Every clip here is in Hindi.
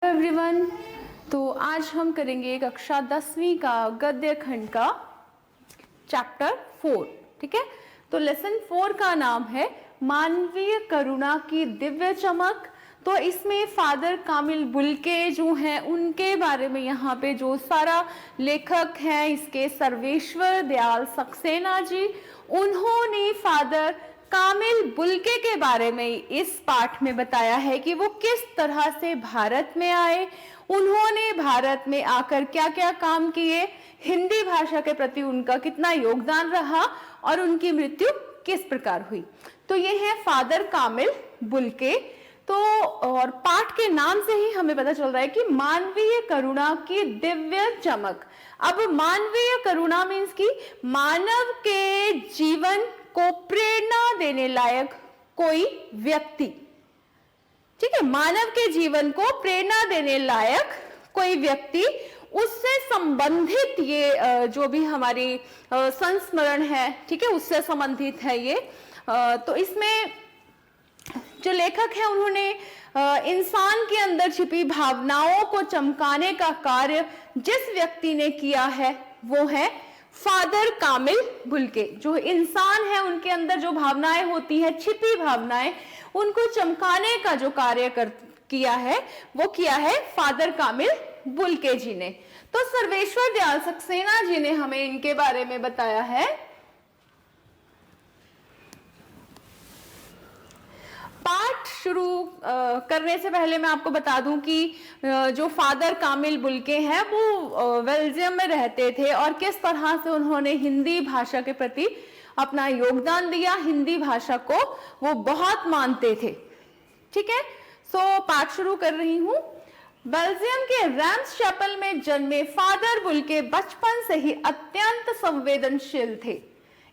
एवरीवन। तो आज हम करेंगे कक्षा 10वीं का गद्य खंड का चैप्टर 4। ठीक है, तो लेसन 4 का नाम है मानवीय करुणा की दिव्य चमक। तो इसमें फादर कामिल बुल्के जो हैं उनके बारे में यहाँ पे जो सारा लेखक हैं इसके सर्वेश्वर दयाल सक्सेना जी, उन्होंने फादर कामिल बुल्के के बारे में इस पाठ में बताया है कि वो किस तरह से भारत में आए, उन्होंने भारत में आकर क्या क्या काम किए, हिंदी भाषा के प्रति उनका कितना योगदान रहा और उनकी मृत्यु किस प्रकार हुई। तो ये है फादर कामिल बुल्के। तो और पाठ के नाम से ही हमें पता चल रहा है कि मानवीय करुणा की दिव्य चमक। अब मानवीय करुणा मीन्स कि मानव के जीवन को प्रेरणा देने लायक कोई व्यक्ति। ठीक है, मानव के जीवन को प्रेरणा देने लायक कोई व्यक्ति, उससे संबंधित ये जो भी हमारी संस्मरण है, ठीक है, उससे संबंधित है ये। तो इसमें जो लेखक है उन्होंने इंसान के अंदर छिपी भावनाओं को चमकाने का कार्य जिस व्यक्ति ने किया है वो है फादर कामिल बुल्के। जो इंसान है उनके अंदर जो भावनाएं होती हैं, छिपी भावनाएं, उनको चमकाने का जो कार्य किया है वो किया है फादर कामिल बुल्के जी ने। तो सर्वेश्वर दयाल सक्सेना जी ने हमें इनके बारे में बताया है। पाठ शुरू करने से पहले मैं आपको बता दूं कि जो फादर कामिल बुल्के हैं वो बेल्जियम में रहते थे और किस तरह से उन्होंने हिंदी भाषा के प्रति अपना योगदान दिया, हिंदी भाषा को वो बहुत मानते थे। ठीक है, सो पाठ शुरू कर रही हूं। बेल्जियम के रैम्स चैपल में जन्मे फादर बुल्के बचपन से ही अत्यंत संवेदनशील थे।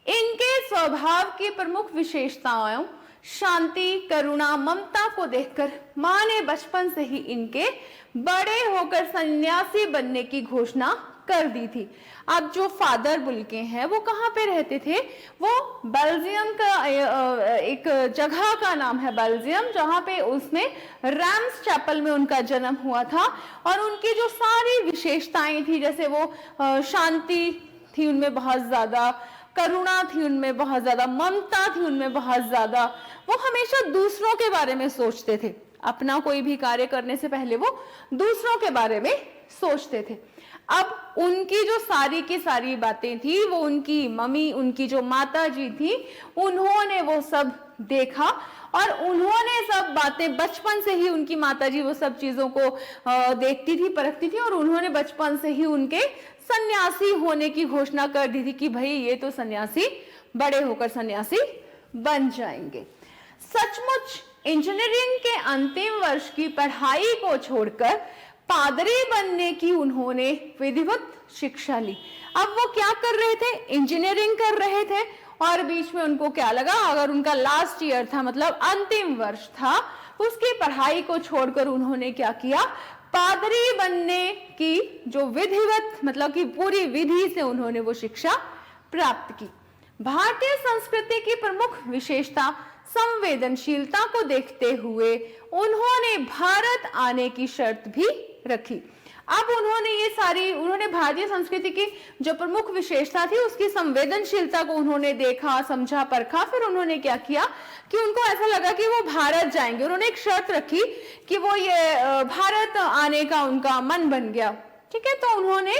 इनके स्वभाव की प्रमुख विशेषताओं शांति, करुणा, ममता को देखकर मां ने बचपन से ही इनके बड़े होकर सन्यासी बनने की घोषणा कर दी थी। अब जो फादर बुल्के हैं वो कहाँ पे रहते थे? वो बेल्जियम का एक जगह का नाम है बेल्जियम, जहाँ पे उसमें रैम्स चैपल में उनका जन्म हुआ था। और उनकी जो सारी विशेषताएं थी, जैसे वो शांति थी उनमें बहुत ज्यादा, करुणा थी उनमें बहुत ज्यादा, ममता थी उनमें बहुत ज्यादा, वो हमेशा दूसरों के बारे में सोचते थे। अपना कोई भी कार्य करने से पहले वो दूसरों के बारे में सोचते थे। अब उनकी जो सारी की सारी बातें थी वो उनकी मम्मी, उनकी जो माता जी थी, उन्होंने वो सब देखा और उन्होंने सब बातें बचपन से ही, उनकी माता जी वो सब चीजों को देखती थी, परखती थी और उन्होंने बचपन से ही उनके सन्यासी होने की घोषणा कर दी थी कि भाई ये तो सन्यासी, बड़े होकर सन्यासी बन जाएंगे। सचमुच इंजीनियरिंग के अंतिम वर्ष की पढ़ाई को छोड़कर पादरी बनने की उन्होंने विधिवत शिक्षा ली। अब वो क्या कर रहे थे? इंजीनियरिंग कर रहे थे और बीच में उनको क्या लगा, अगर उनका लास्ट ईयर था, मतलब अंतिम वर्ष था, उसकी पढ़ाई को छोड़कर उन्होंने क्या किया? पादरी बनने की जो विधिवत, मतलब कि पूरी विधि से उन्होंने वो शिक्षा प्राप्त की। भारतीय संस्कृति की प्रमुख विशेषता संवेदनशीलता को देखते हुए उन्होंने भारत आने की शर्त भी रखी। अब उन्होंने ये सारी, उन्होंने भारतीय संस्कृति की जो प्रमुख विशेषता थी उसकी संवेदनशीलता को उन्होंने देखा, समझा, परखा। फिर उन्होंने क्या किया कि उनको ऐसा लगा कि वो भारत जाएंगे। उन्होंने एक शर्त रखी कि वो ये भारत आने का उनका मन बन गया। ठीक है, तो उन्होंने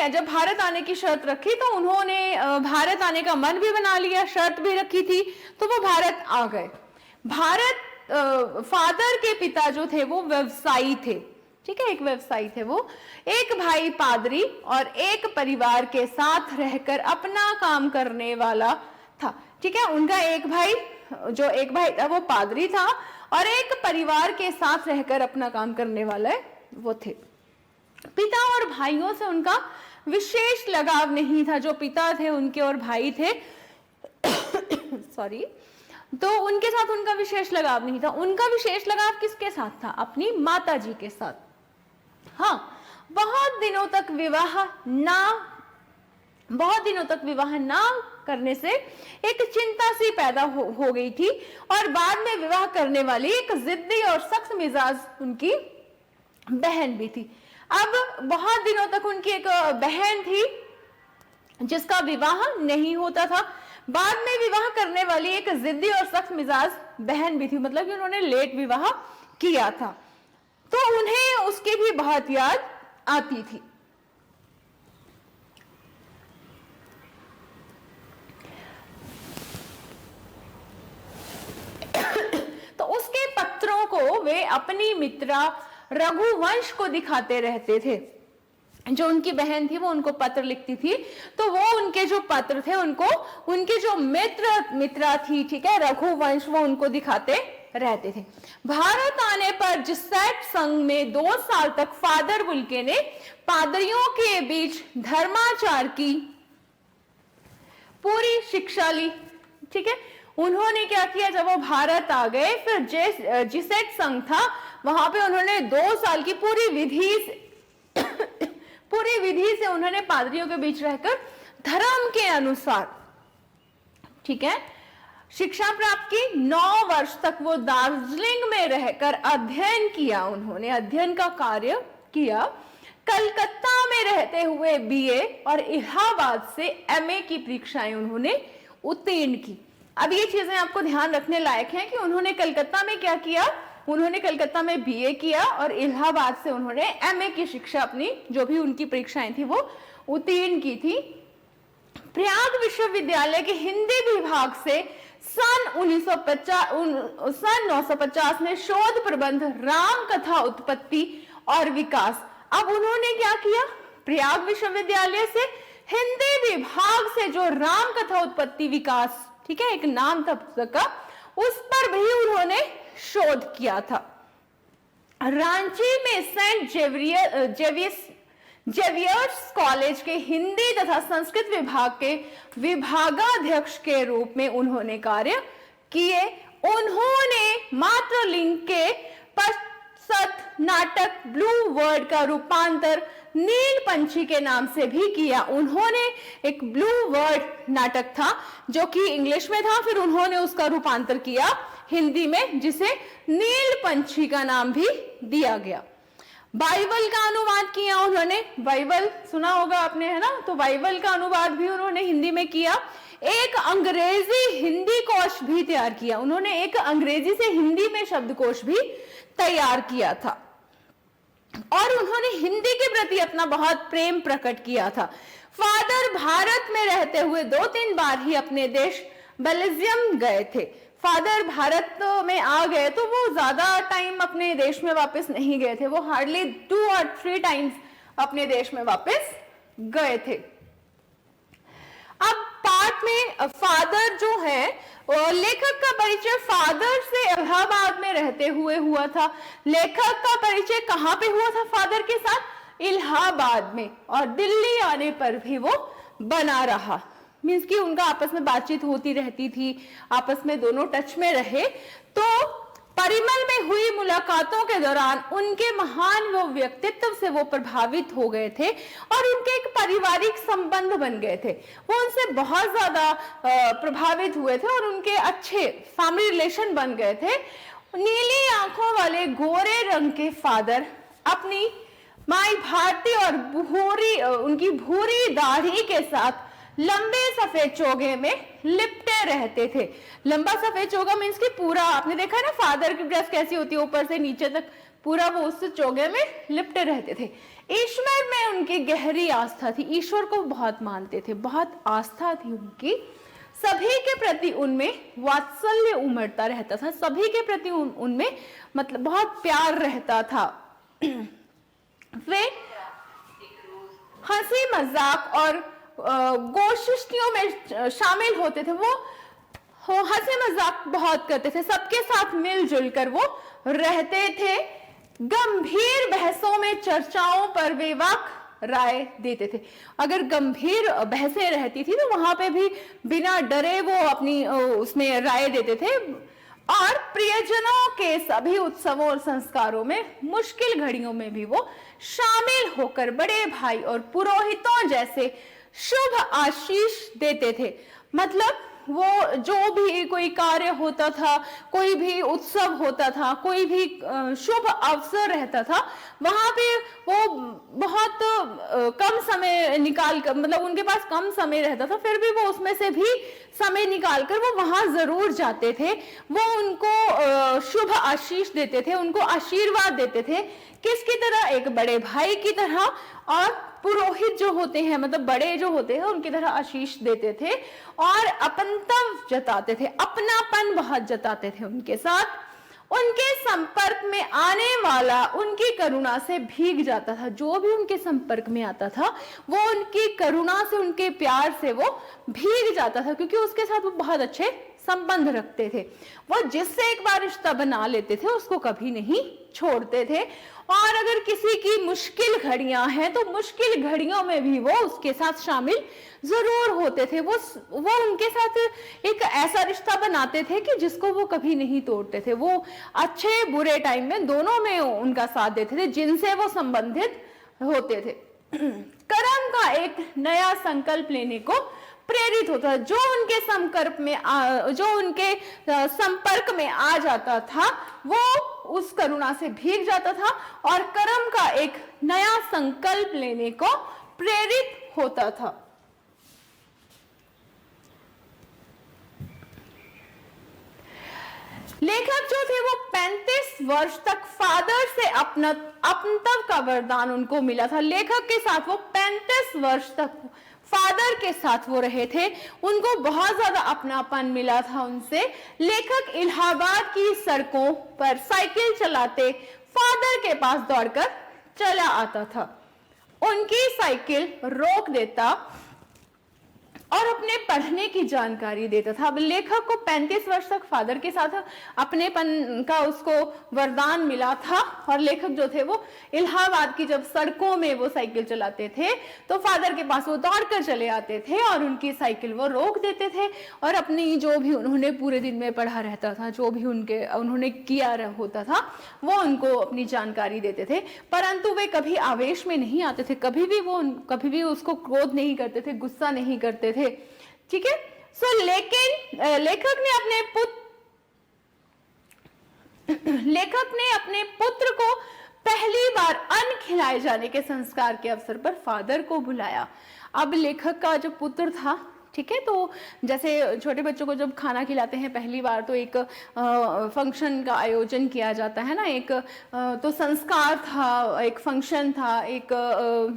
जब भारत आने की शर्त रखी तो उन्होंने भारत आने का मन भी बना लिया, शर्त भी रखी थी, तो वो भारत आ गए। फादर के पिता जो थे वो व्यवसायी थे। ठीक है, एक व्यवसायी थे वो। एक भाई पादरी और एक परिवार के साथ रहकर अपना काम करने वाला था। ठीक है, उनका एक भाई था वो पादरी था और एक परिवार के साथ रहकर अपना काम करने वाले वो थे। पिता और भाइयों से उनका विशेष लगाव नहीं था। जो पिता थे उनके और भाई थे सॉरी, तो उनके साथ उनका विशेष लगाव नहीं था। उनका विशेष लगाव किसके साथ था? अपनी माता जी के साथ। हाँ, बहुत दिनों तक विवाह ना करने से एक चिंता सी पैदा हो गई थी, और बाद में विवाह करने वाली एक जिद्दी और सख्त मिजाज उनकी बहन भी थी। अब बहुत दिनों तक उनकी एक बहन थी जिसका विवाह नहीं होता था। बाद में विवाह करने वाली एक जिद्दी और सख्त मिजाज बहन भी थी, मतलब कि उन्होंने लेट विवाह किया था, तो उन्हें उसकी भी बहुत याद आती थी। तो उसके पत्रों को वे अपनी मित्रा रघुवंश को दिखाते रहते थे। जो उनकी बहन थी वो उनको पत्र लिखती थी, तो वो उनके जो पत्र थे उनको उनके जो मित्रा थी, ठीक है, रघुवंश, वो उनको दिखाते रहते थे। भारत आने पर जिसैट संघ में 2 साल तक फादर बुल्के ने पादरियों के बीच धर्माचार की पूरी शिक्षा ली, ठीक है। उन्होंने क्या किया, जब वो भारत आ गए, फिर जिसैट संघ था वहां पे उन्होंने 2 साल की पूरी विधि से उन्होंने पादरियों के बीच रहकर धर्म के अनुसार, ठीक है, शिक्षा प्राप्त की। 9 वर्ष तक वो दार्जिलिंग में रहकर अध्ययन किया, उन्होंने अध्ययन का कार्य किया। कलकत्ता में रहते हुए बीए और इलाहाबाद से एमए की परीक्षाएं उन्होंने उत्तीर्ण की। अब ये चीजें आपको ध्यान रखने लायक हैं कि उन्होंने कलकत्ता में क्या किया, उन्होंने कलकत्ता में बीए किया और इलाहाबाद से उन्होंने एमए की शिक्षा, अपनी जो भी उनकी परीक्षाएं थी वो उत्तीर्ण की थी। प्रयाग विश्वविद्यालय के हिंदी विभाग से सन 950 में शोध प्रबंध राम कथा उत्पत्ति और विकास। अब उन्होंने क्या किया, प्रयाग विश्वविद्यालय से हिंदी विभाग से जो राम कथा उत्पत्ति विकास, ठीक है, एक नाम था पुस्तक का, उस पर भी उन्होंने शोध किया था। रांची में सेंट जेवियर्स कॉलेज के हिंदी तथा संस्कृत विभाग के विभागाध्यक्ष के रूप में उन्होंने कार्य किए। उन्होंने मातृलिंग के पश्चात नाटक ब्लू वर्ड का रूपांतर नील पंछी के नाम से भी किया। उन्होंने एक ब्लू वर्ड नाटक था जो कि इंग्लिश में था, फिर उन्होंने उसका रूपांतर किया हिंदी में, जिसे नील पंछी का नाम भी दिया गया। बाइबल का अनुवाद किया उन्होंने, बाइबल सुना होगा आपने, है ना, तो बाइबल का अनुवाद भी उन्होंने हिंदी में किया। एक अंग्रेजी हिंदी कोश भी तैयार किया, उन्होंने एक अंग्रेजी से हिंदी में शब्दकोश भी तैयार किया था। और उन्होंने हिंदी के प्रति अपना बहुत प्रेम प्रकट किया था। फादर भारत में रहते हुए 2-3 बार ही अपने देश बेल्जियम गए थे। फादर भारत में आ गए तो वो ज्यादा टाइम अपने देश में वापस नहीं गए थे, वो हार्डली 2 और 3 टाइम्स अपने देश में वापस गए थे। अब पार्ट में फादर जो है, लेखक का परिचय फादर से इलाहाबाद में रहते हुए हुआ था। लेखक का परिचय कहाँ पे हुआ था फादर के साथ? इलाहाबाद में, और दिल्ली आने पर भी वो बना रहा। मीन्स कि उनका आपस में बातचीत होती रहती थी, आपस में दोनों टच में रहे। तो परिमल में हुई मुलाकातों के दौरान उनके महान वो व्यक्तित्व से वो प्रभावित हो गए थे और उनके एक पारिवारिक संबंध बन गए थे। वो उनसे बहुत ज्यादा प्रभावित हुए थे और उनके अच्छे फैमिली रिलेशन बन गए थे। नीली आंखों वाले गोरे रंग के फादर अपनी माई भारती और उनकी भूरी दाढ़ी के साथ लंबे सफेद चोगे में लिपटे रहते थे। लंबा सफेद चोगा मीन्स कि पूरा, आपने देखा ना फादर की ड्रेस कैसी होती है, ऊपर से नीचे तक पूरा वो उस चोगे में लिपटे रहते थे। ईश्वर में उनकी गहरी आस्था थी, ईश्वर को बहुत मानते थे, बहुत आस्था थी उनकी। सभी के प्रति उनमें वात्सल्य उमड़ता रहता था, सभी के प्रति उनमें मतलब बहुत प्यार रहता था। वे हंसी मजाक और गोष्ठियों में शामिल होते थे। वो हंसी मजाक बहुत करते थे, सबके साथ मिलजुल कर वो रहते थे। गंभीर बहसों में, चर्चाओं पर वे वाक राय देते थे। अगर गंभीर बहसें रहती थी तो वहां पे भी बिना डरे वो अपनी उसमें राय देते थे। और प्रियजनों के सभी उत्सवों और संस्कारों में, मुश्किल घड़ियों में भी वो शामिल होकर बड़े भाई और पुरोहितों जैसे शुभ आशीष देते थे। मतलब वो जो भी कोई कार्य होता था, कोई भी उत्सव होता था, कोई भी शुभ अवसर रहता था, वहां पे वो बहुत कम समय निकाल कर, मतलब उनके पास कम समय रहता था, फिर भी वो उसमें से भी समय निकाल कर वो वहां जरूर जाते थे। वो उनको शुभ आशीष देते थे, उनको आशीर्वाद देते थे, किसकी तरह? एक बड़े भाई की तरह। और पुरोहित जो होते हैं, मतलब बड़े जो होते हैं, उनकी तरह आशीष देते थे और अपनत्व जताते थे, अपनापन बहुत जताते थे उनके साथ। उनके संपर्क में आने वाला उनकी करुणा से भीग जाता था। जो भी उनके संपर्क में आता था वो उनकी करुणा से, उनके प्यार से वो भीग जाता था, क्योंकि उसके साथ वो बहुत अच्छे संबंध रखते थे। वो जिससे एक बार रिश्ता बना लेते थे उसको कभी नहीं छोड़ते थे। और अगर किसी की मुश्किल घड़ियां हैं तो मुश्किल घड़ियों में भी वो उसके साथ शामिल जरूर होते थे। वो उनके साथ एक ऐसा रिश्ता बनाते थे कि जिसको वो कभी नहीं तोड़ते थे। वो अच्छे बुरे टाइम में दोनों में उनका साथ देते थे जिनसे वो संबंधित होते थे। कर्म का एक नया संकल्प लेने को प्रेरित होता है। जो उनके संपर्क में आ जाता था वो उस करुणा से भीग जाता था और कर्म का एक नया संकल्प लेने को प्रेरित होता था। लेखक जो थे वो 35 वर्ष तक फादर से अपनत्व का वरदान उनको मिला था। लेखक के साथ वो 35 वर्ष तक फादर के साथ वो रहे थे, उनको बहुत ज्यादा अपनापन मिला था उनसे। लेखक इलाहाबाद की सड़कों पर साइकिल चलाते फादर के पास दौड़कर चला आता था, उनकी साइकिल रोक देता और अपने पढ़ने की जानकारी देता था। अब लेखक को 35 वर्ष तक फादर के साथ अपनेपन का उसको वरदान मिला था और लेखक जो थे वो इलाहाबाद की जब सड़कों में वो साइकिल चलाते थे तो फादर के पास वो दौड़कर चले आते थे और उनकी साइकिल वो रोक देते थे और अपनी जो भी उन्होंने पूरे दिन में पढ़ा रहता था, जो भी उन्होंने किया होता था, वो उनको अपनी जानकारी देते थे। परंतु वे कभी आवेश में नहीं आते थे, कभी भी उसको क्रोध नहीं करते थे, गुस्सा नहीं करते थे। ठीक है। लेकिन लेखक ने अपने पुत्र को पहली बार अन्न खिलाए जाने के संस्कार के अवसर पर फादर को बुलाया। अब लेखक का जो पुत्र था, ठीक है, तो जैसे छोटे बच्चों को जब खाना खिलाते हैं पहली बार तो एक फंक्शन का आयोजन किया जाता है ना, एक तो संस्कार था, एक फंक्शन था, एक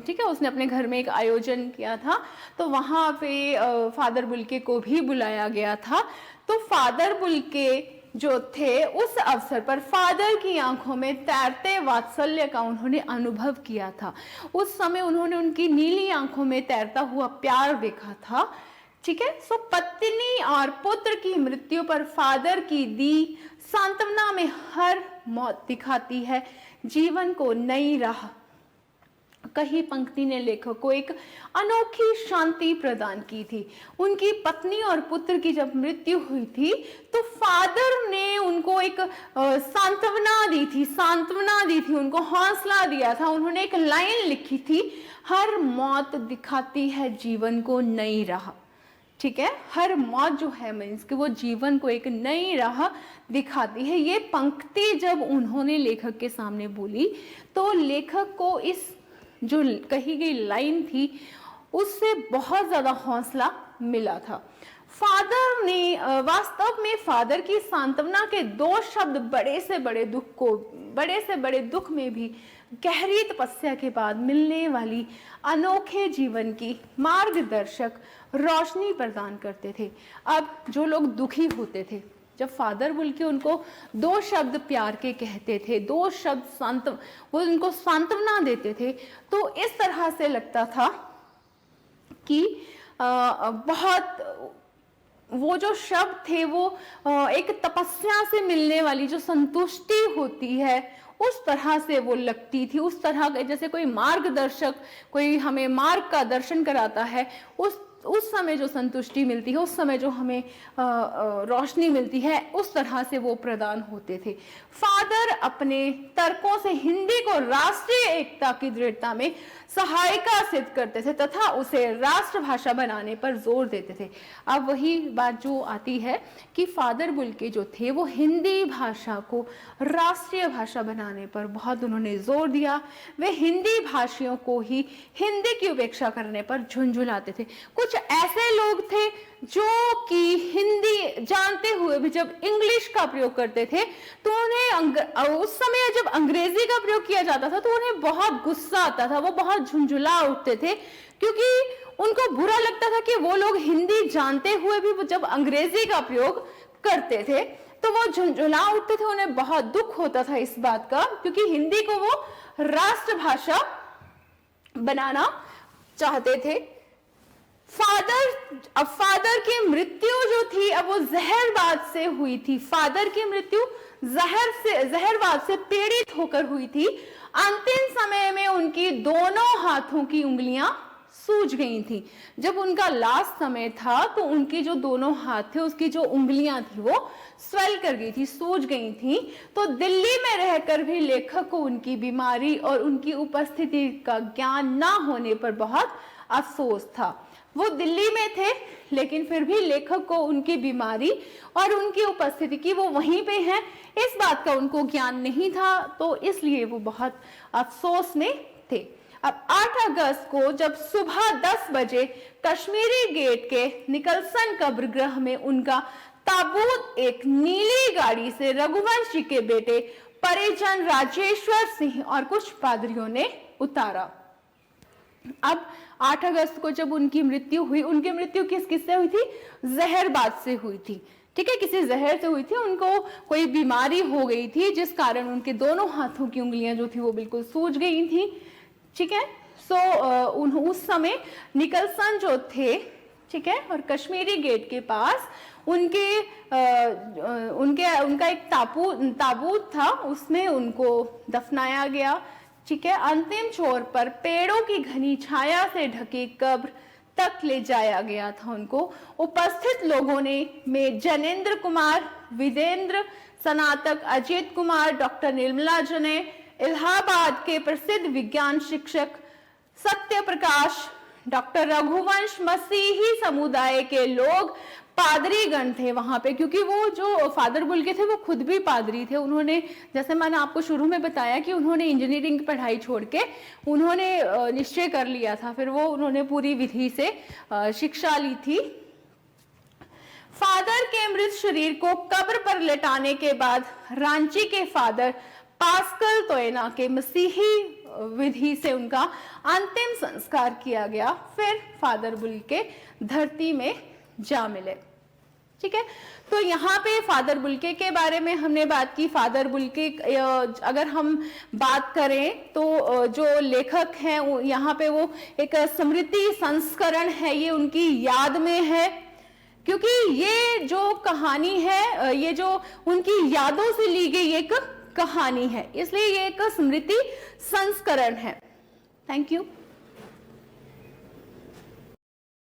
ठीक है, उसने अपने घर में एक आयोजन किया था, तो वहाँ पे फादर बुल्के को भी बुलाया गया था। तो फादर बुल्के जो थे उस अवसर पर फादर की आंखों में तैरते वात्सल्य का उन्होंने अनुभव किया था। उस समय उन्होंने उनकी नीली आंखों में तैरता हुआ प्यार देखा था। ठीक है। पत्नी और पुत्र की मृत्यु पर फादर की दी सांत्वना में हर मौत दिखाती है जीवन को नई राह। कही पंक्ति ने लेखक को एक अनोखी शांति प्रदान की थी। उनकी पत्नी और पुत्र की जब मृत्यु हुई थी तो फादर ने उनको एक सांत्वना दी थी, उनको हौसला दिया था। उन्होंने एक लाइन लिखी थी, हर मौत दिखाती है जीवन को नई राह। ठीक है, हर मौत जो है मीन्स कि वो जीवन को एक नई राह दिखाती है। ये पंक्ति जब उन्होंने लेखक के सामने बोली तो लेखक को इस जो कही गई लाइन थी उससे बहुत ज्यादा हौसला मिला था। फादर ने वास्तव में फादर की सांत्वना के दो शब्द बड़े से बड़े दुख में भी गहरी तपस्या के बाद मिलने वाली अनोखे जीवन की मार्गदर्शक रोशनी प्रदान करते थे। अब जो लोग दुखी होते थे, जब फादर बुल्के उनको दो शब्द प्यार के कहते थे, दो शब्द वो उनको सांत्वना देते थे, तो इस तरह से लगता था कि बहुत वो जो शब्द थे वो एक तपस्या से मिलने वाली जो संतुष्टि होती है उस तरह से वो लगती थी। उस तरह जैसे कोई मार्गदर्शक कोई हमें मार्ग का दर्शन कराता है, उस समय जो संतुष्टि मिलती है, उस समय जो हमें रोशनी मिलती है, उस तरह से वो प्रदान होते थे। फादर अपने तर्कों से हिंदी को राष्ट्रीय एकता की दृढ़ता में सहायता सिद्ध करते थे तथा उसे राष्ट्रभाषा बनाने पर जोर देते थे। अब वही बात जो आती है कि फादर बुल्के जो थे वो हिंदी भाषा को राष्ट्रीय भाषा बनाने पर बहुत उन्होंने जोर दिया। वे हिंदी भाषियों को ही हिंदी की उपेक्षा करने पर झुंझुलाते थे। कुछ ऐसे लोग थे जो कि हिंदी जानते हुए भी जब इंग्लिश का प्रयोग करते थे तो उन्हें उस समय जब अंग्रेजी का प्रयोग किया जाता था तो उन्हें बहुत गुस्सा आता था, वो बहुत झुंझुला उठते थे, क्योंकि उनको बुरा लगता था कि वो लोग हिंदी जानते हुए भी जब अंग्रेजी का प्रयोग करते थे तो वो झुंझुला उठते थे। उन्हें बहुत दुख होता था इस बात का, क्योंकि हिंदी को वो राष्ट्रभाषा बनाना चाहते थे। फादर की मृत्यु जो थी अब वो जहरबाद से हुई थी। फादर की मृत्यु जहरबाद से पीड़ित होकर हुई थी। अंतिम समय में उनकी दोनों हाथों की उंगलियां सूज गई थी। जब उनका लास्ट समय था तो उनकी जो दोनों हाथ थे, उसकी जो उंगलियां थी वो स्वेल कर गई थी, सूज गई थी। तो दिल्ली में रहकर भी लेखक को उनकी बीमारी और उनकी उपस्थिति का ज्ञान ना होने पर बहुत अफसोस था। वो दिल्ली में थे लेकिन फिर भी लेखक को उनकी बीमारी और उनकी उपस्थिति की, वो वहीं पे हैं, इस बात का उनको ज्ञान नहीं था, तो इसलिए वो बहुत अफसोस में थे। अब 8 अगस्त को जब सुबह 10 बजे कश्मीरी गेट के निकलसन कब्रगृह में उनका ताबूत एक नीली गाड़ी से रघुवंश जी के बेटे परिजन राजेश्वर सिंह और कुछ पादरियों ने उतारा। अब 8 अगस्त को जब उनकी मृत्यु हुई, उनकी मृत्यु किससे हुई थी? जहरबाद से हुई थी। ठीक है, किसी जहर से हुई थी। उनको कोई बीमारी हो गई थी जिस कारण उनके दोनों हाथों की उंगलियां जो थी वो बिल्कुल सूज गई थी। ठीक है, उस समय निकलसन जो थे, ठीक है, और कश्मीरी गेट के पास उनका एक ताबूत था, उसमें उनको दफनाया गया। ठीक है, अंतिम छोर पर पेड़ों की घनी छाया से ढकी कब्र तक ले जाया गया था उनको। उपस्थित लोगों में जनेंद्र कुमार, विदेंद्र, स्नातक अजीत कुमार, डॉक्टर निर्मला जने, इलाहाबाद के प्रसिद्ध विज्ञान शिक्षक सत्य प्रकाश, डॉक्टर रघुवंश, मसीही समुदाय के लोग, पादरीगण थे वहां पे, क्योंकि वो जो फादर बुल्के थे वो खुद भी पादरी थे। उन्होंने, जैसे मैंने आपको शुरू में बताया कि उन्होंने इंजीनियरिंग की पढ़ाई छोड़ के उन्होंने निश्चय कर लिया था, फिर वो उन्होंने पूरी विधि से शिक्षा ली थी। फादर के मृत शरीर को कब्र पर लेटाने के बाद रांची के फादर पास्कल तोयना के मसीही विधि से उनका अंतिम संस्कार किया गया। फिर फादर बुल्के धरती में जा मिले। ठीक है, तो यहाँ पे फादर बुल्के के बारे में हमने बात की। फादर बुल्के अगर हम बात करें तो जो लेखक हैं यहाँ पे वो एक स्मृति संस्करण है, ये उनकी याद में है, क्योंकि ये जो कहानी है ये जो उनकी यादों से ली गई एक कहानी है, इसलिए ये एक स्मृति संस्करण है। Thank you.